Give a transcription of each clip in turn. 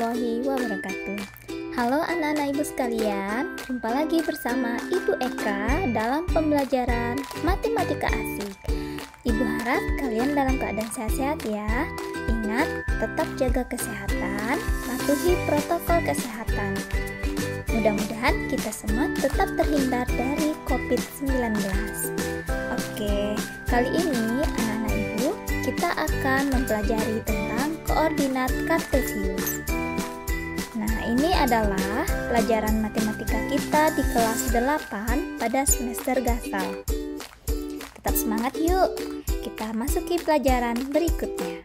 warahmatullahi wabarakatuh. Halo anak-anak ibu sekalian, jumpa lagi bersama Ibu Eka dalam pembelajaran Matematika Asik. Ibu harap kalian dalam keadaan sehat-sehat ya. Ingat, tetap jaga kesehatan, patuhi protokol kesehatan. Mudah-mudahan kita semua tetap terhindar dari COVID-19. Oke, kali ini anak-anak ibu, kita akan mempelajari tentang koordinat kartesius. Nah, ini adalah pelajaran matematika kita di kelas 8 pada semester Gasal. Tetap semangat yuk, kita masuki pelajaran berikutnya.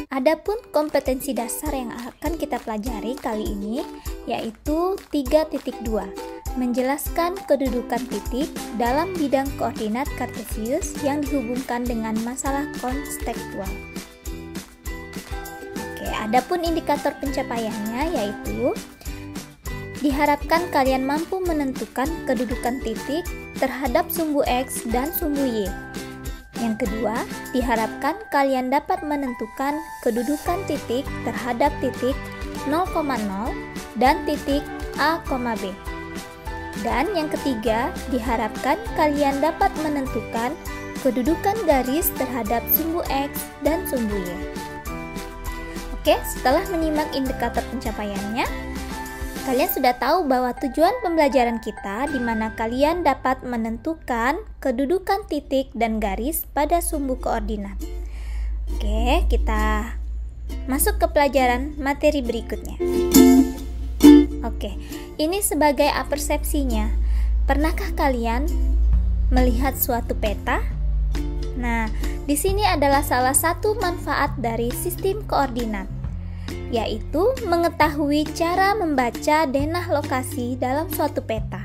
Adapun kompetensi dasar yang akan kita pelajari kali ini yaitu 3.2, menjelaskan kedudukan titik dalam bidang koordinat kartesius yang dihubungkan dengan masalah konstekstual. Oke, adapun indikator pencapaiannya yaitu diharapkan kalian mampu menentukan kedudukan titik terhadap sumbu X dan sumbu Y. Yang kedua, diharapkan kalian dapat menentukan kedudukan titik terhadap titik 0,0 dan titik A, B. Dan yang ketiga, diharapkan kalian dapat menentukan kedudukan garis terhadap sumbu X dan sumbu Y. Oke, setelah menyimak indikator pencapaiannya, kalian sudah tahu bahwa tujuan pembelajaran kita di mana kalian dapat menentukan kedudukan titik dan garis pada sumbu koordinat. Oke, kita masuk ke pelajaran materi berikutnya. Oke, ini sebagai persepsinya. Pernahkah kalian melihat suatu peta? Nah, di sini adalah salah satu manfaat dari sistem koordinat, yaitu mengetahui cara membaca denah lokasi dalam suatu peta.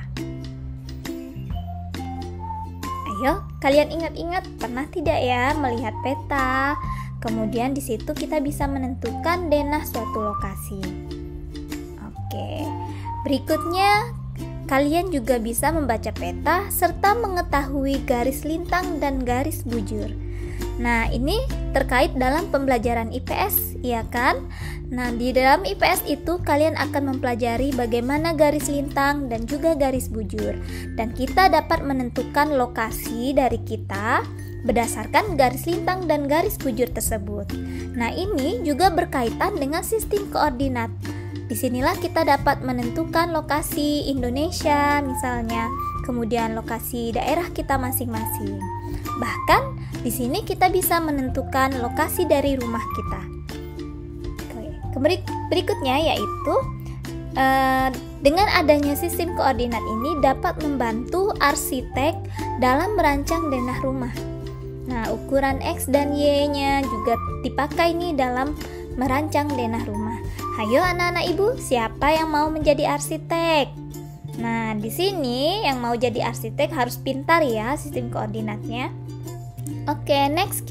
Ayo, kalian ingat-ingat, pernah tidak ya melihat peta? Kemudian di situ kita bisa menentukan denah suatu lokasi. Oke, berikutnya kalian juga bisa membaca peta serta mengetahui garis lintang dan garis bujur. Nah, ini terkait dalam pembelajaran IPS, ya kan? Nah, di dalam IPS itu kalian akan mempelajari bagaimana garis lintang dan juga garis bujur. Dan kita dapat menentukan lokasi dari kita berdasarkan garis lintang dan garis bujur tersebut. Nah, ini juga berkaitan dengan sistem koordinat. Disinilah kita dapat menentukan lokasi Indonesia misalnya, kemudian lokasi daerah kita masing-masing. Bahkan di sini kita bisa menentukan lokasi dari rumah kita. Berikutnya yaitu dengan adanya sistem koordinat ini dapat membantu arsitek dalam merancang denah rumah. Nah, ukuran X dan Y-nya juga dipakai nih dalam merancang denah rumah. Hayo anak-anak ibu, siapa yang mau menjadi arsitek? Nah, di sini yang mau jadi arsitek harus pintar ya sistem koordinatnya. Oke, next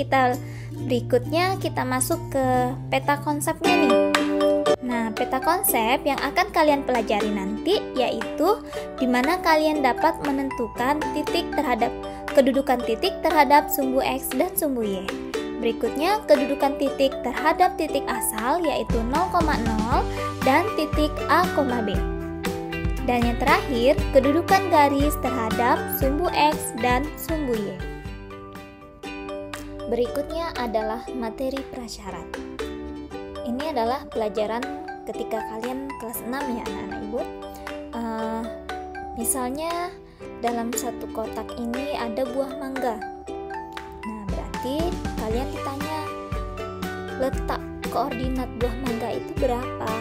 berikutnya kita masuk ke peta konsepnya nih. Nah, peta konsep yang akan kalian pelajari nanti yaitu di mana kalian dapat menentukan kedudukan titik terhadap sumbu X dan sumbu Y. Berikutnya, kedudukan titik terhadap titik asal yaitu 0,0 dan titik A, B. Dan yang terakhir, kedudukan garis terhadap sumbu X dan sumbu Y. Berikutnya adalah materi prasyarat. Ini adalah pelajaran ketika kalian kelas 6 ya anak-anak ibu. Misalnya dalam satu kotak ini ada buah mangga. Nah, berarti kalian ditanya letak koordinat buah mangga itu berapa.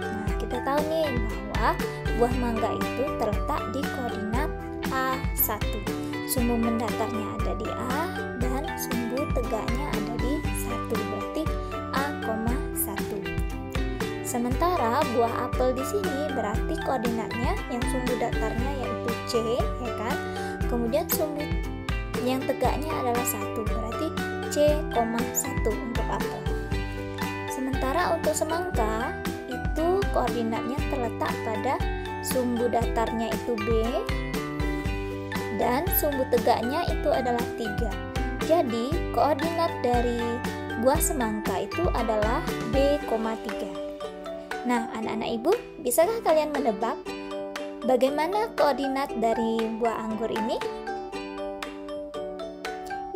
Nah, kita tahu nih bahwa buah mangga itu terletak di koordinat A1. Sumbu mendatarnya ada di A dan sumbu tegaknya ada di 1, berarti A,1. Sementara buah apel di sini berarti koordinatnya yang sumbu datarnya yaitu C, ya kan? Kemudian sumbu yang tegaknya adalah 1, berarti C,1 untuk apel. Sementara untuk semangka itu koordinatnya terletak pada sumbu datarnya itu B dan sumbu tegaknya itu adalah 3. Jadi koordinat dari buah semangka itu adalah B,3. Nah, anak-anak ibu, bisakah kalian menebak bagaimana koordinat dari buah anggur ini?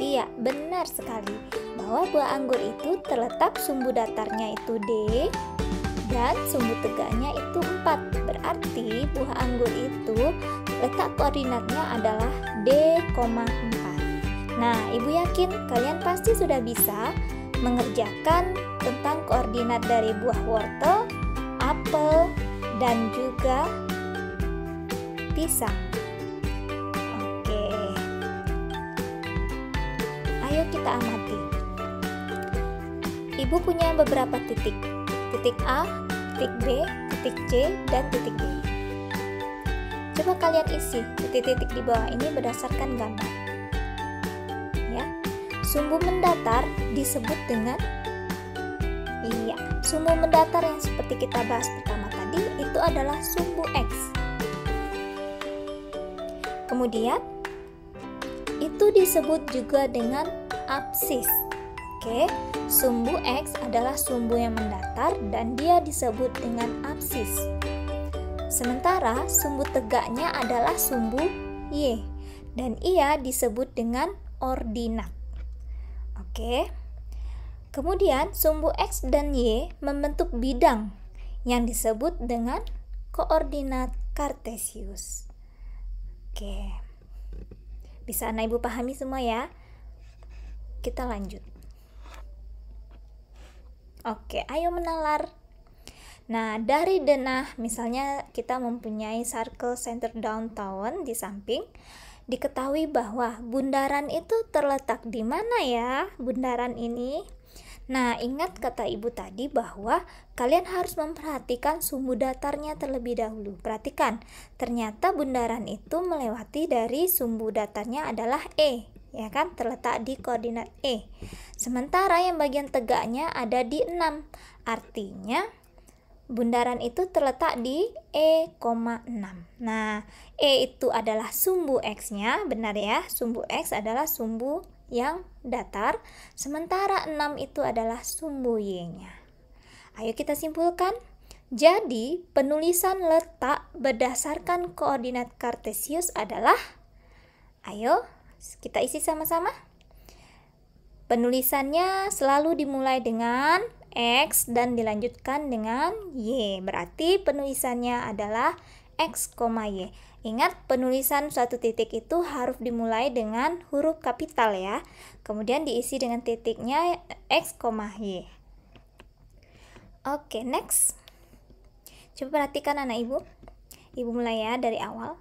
Iya, benar sekali bahwa buah anggur itu terletak sumbu datarnya itu D dan sumbu tegaknya itu 4. Berarti buah anggur itu letak koordinatnya adalah D,4. Nah, ibu yakin kalian pasti sudah bisa mengerjakan tentang koordinat dari buah wortel, apel, dan juga pisang. Oke. Ayo kita amati. Ibu punya beberapa titik. Titik A, titik B, titik C, dan titik D. Coba kalian isi titik-titik di bawah ini berdasarkan gambar. Ya. Sumbu mendatar disebut dengan sumbu mendatar yang seperti kita bahas pertama tadi itu adalah sumbu X. Kemudian itu disebut juga dengan absis. Oke, sumbu X adalah sumbu yang mendatar dan dia disebut dengan absis. Sementara sumbu tegaknya adalah sumbu Y dan ia disebut dengan ordinat. Oke. Kemudian sumbu X dan Y membentuk bidang yang disebut dengan koordinat kartesius. Oke. Bisa anak ibu pahami semua ya? Kita lanjut. Oke, ayo menalar. Nah, dari denah misalnya kita mempunyai circle center downtown di samping. Diketahui bahwa bundaran itu terletak di mana ya? Bundaran ini. Nah, ingat kata ibu tadi bahwa kalian harus memperhatikan sumbu datarnya terlebih dahulu. Perhatikan, ternyata bundaran itu melewati dari sumbu datarnya adalah E, ya kan? Terletak di koordinat E. Sementara yang bagian tegaknya ada di 6. Artinya bundaran itu terletak di E,6. Nah, E itu adalah sumbu X-nya, benar ya? Sumbu X adalah sumbu yang datar, sementara 6 itu adalah sumbu Y-nya. Ayo kita simpulkan. Jadi, penulisan letak berdasarkan koordinat kartesius adalah, ayo kita isi sama-sama. Penulisannya selalu dimulai dengan X dan dilanjutkan dengan Y. Berarti penulisannya adalah X, Y. Ingat, penulisan suatu titik itu harus dimulai dengan huruf kapital ya. Kemudian diisi dengan titiknya X, Y. Oke, next. Coba perhatikan anak ibu. Ibu mulai ya dari awal.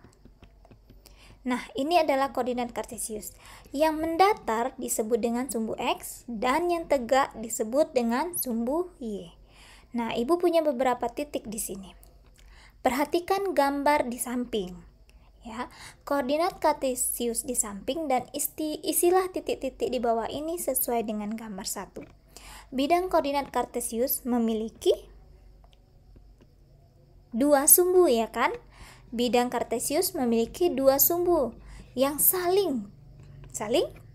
Nah, ini adalah koordinat kartesius. Yang mendatar disebut dengan sumbu X dan yang tegak disebut dengan sumbu Y. Nah, ibu punya beberapa titik di sini. Perhatikan gambar di samping. Ya, koordinat kartesius di samping dan isilah titik-titik di bawah ini sesuai dengan gambar 1. Bidang koordinat kartesius memiliki 2 sumbu ya kan? Bidang kartesius memiliki 2 sumbu yang saling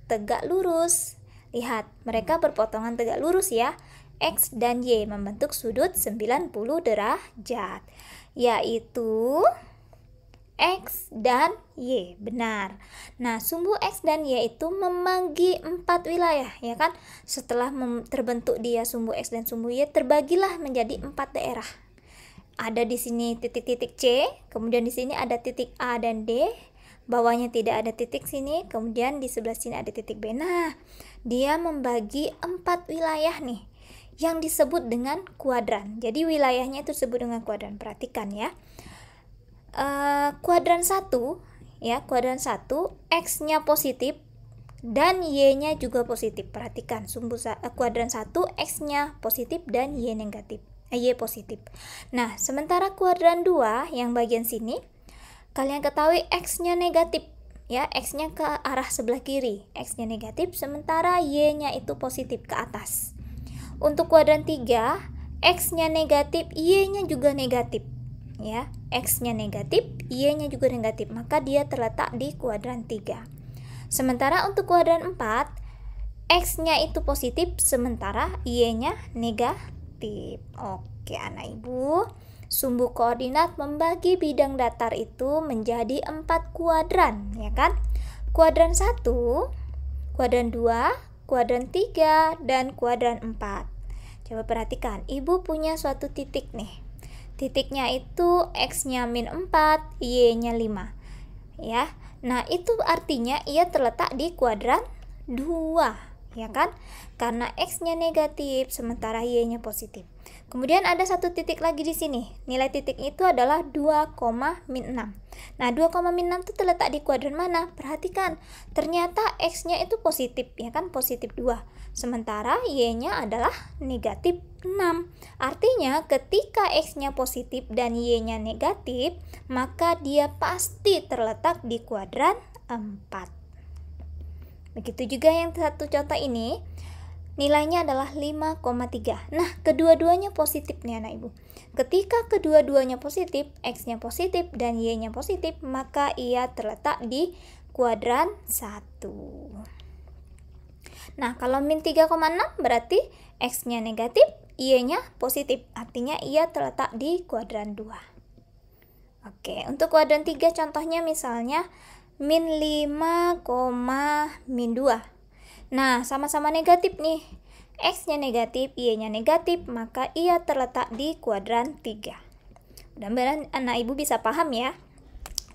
tegak lurus. Lihat, mereka berpotongan tegak lurus ya. X dan Y membentuk sudut 90 derajat, yaitu X dan Y. Benar. Nah, sumbu X dan Y itu membagi 4 wilayah, ya kan? Setelah terbentuk dia sumbu X dan sumbu Y, terbagilah menjadi 4 daerah. Ada di sini titik-titik C, kemudian di sini ada titik A dan D, bawahnya tidak ada titik sini, kemudian di sebelah sini ada titik B. Nah, dia membagi 4 wilayah nih, yang disebut dengan kuadran. Jadi wilayahnya itu disebut dengan kuadran. Perhatikan ya. Kuadran 1 ya, kuadran 1 X-nya positif dan Y-nya juga positif. Perhatikan, kuadran 1 X-nya positif dan Y negatif. Y positif. Nah, sementara kuadran 2 yang bagian sini kalian ketahui X-nya negatif ya, X-nya ke arah sebelah kiri, X-nya negatif, sementara Y-nya itu positif ke atas. Untuk kuadran 3, X-nya negatif, Y-nya juga negatif ya, X-nya negatif, Y-nya juga negatif, maka dia terletak di kuadran 3. Sementara untuk kuadran 4, X-nya itu positif sementara Y-nya negatif. Oke anak ibu, sumbu koordinat membagi bidang datar itu menjadi 4 kuadran, ya kan? Kuadran 1, kuadran 2, kuadran 3, dan kuadran 4. Coba perhatikan, ibu punya suatu titik nih. Titiknya itu X-nya -4, Y-nya 5. Ya. Nah, itu artinya ia terletak di kuadran 2. Ya kan? Karena X-nya negatif sementara Y-nya positif. Kemudian ada satu titik lagi di sini. Nilai titik itu adalah 2,6. Nah, 2,6 itu terletak di kuadran mana? Perhatikan. Ternyata X-nya itu positif, ya kan? Positif 2. Sementara Y-nya adalah negatif 6. Artinya ketika X-nya positif dan Y-nya negatif, maka dia pasti terletak di kuadran 4. Begitu juga yang satu contoh ini, nilainya adalah 5,3. Nah, kedua-duanya positif nih anak ibu. Ketika kedua-duanya positif, X-nya positif dan Y-nya positif, maka ia terletak di kuadran 1. Nah, kalau -3,6 berarti X-nya negatif, Y-nya positif. Artinya ia terletak di kuadran 2. Oke, untuk kuadran 3 contohnya misalnya -5, -2. Nah, sama-sama negatif nih. X-nya negatif, Y-nya negatif, maka ia terletak di kuadran 3. Mudah-mudahan anak ibu bisa paham ya.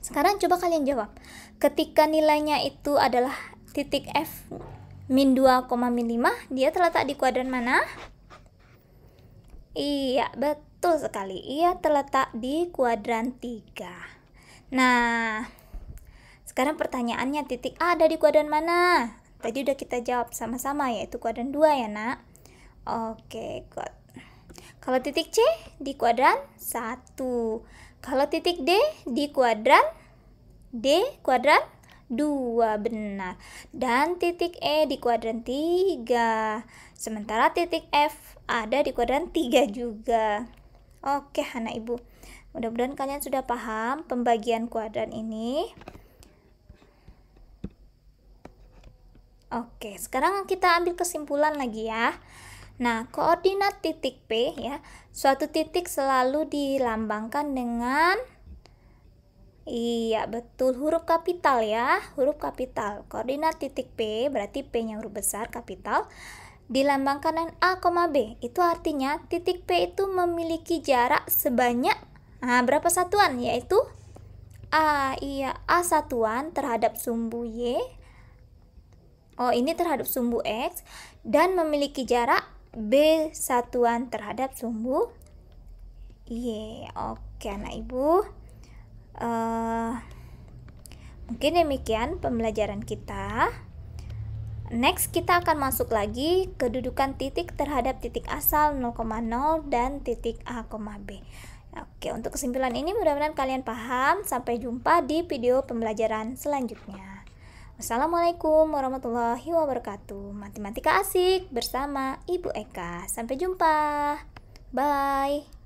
Sekarang coba kalian jawab. Ketika nilainya itu adalah titik F -2, -5, dia terletak di kuadran mana? Iya, betul sekali. Ia terletak di kuadran 3. Nah, sekarang pertanyaannya, titik A ada di kuadran mana? Tadi udah kita jawab sama-sama, yaitu kuadran 2 ya nak. Oke, good. Kalau titik C di kuadran 1. Kalau titik D di kuadran 2, benar. Dan titik E di kuadran 3. Sementara titik F ada di kuadran 3 juga. Oke anak ibu, mudah-mudahan kalian sudah paham pembagian kuadran ini. Oke, sekarang kita ambil kesimpulan lagi ya. Nah, koordinat titik P ya, suatu titik selalu dilambangkan dengan, iya betul, huruf kapital ya, huruf kapital. Koordinat titik P berarti P-nya huruf besar kapital, dilambangkan dengan A, B. Itu artinya titik P itu memiliki jarak sebanyak berapa satuan? Yaitu A, iya, A satuan terhadap sumbu Y. Oh, ini terhadap sumbu X, dan memiliki jarak B satuan terhadap sumbu Y. Oke anak ibu, mungkin demikian pembelajaran kita. Next kita akan masuk lagi kedudukan titik terhadap titik asal 0,0 dan titik A, B. Oke, untuk kesimpulan ini mudah-mudahan kalian paham. Sampai jumpa di video pembelajaran selanjutnya. Wassalamualaikum warahmatullahi wabarakatuh. Matematika asik bersama Ibu Eka. Sampai jumpa. Bye.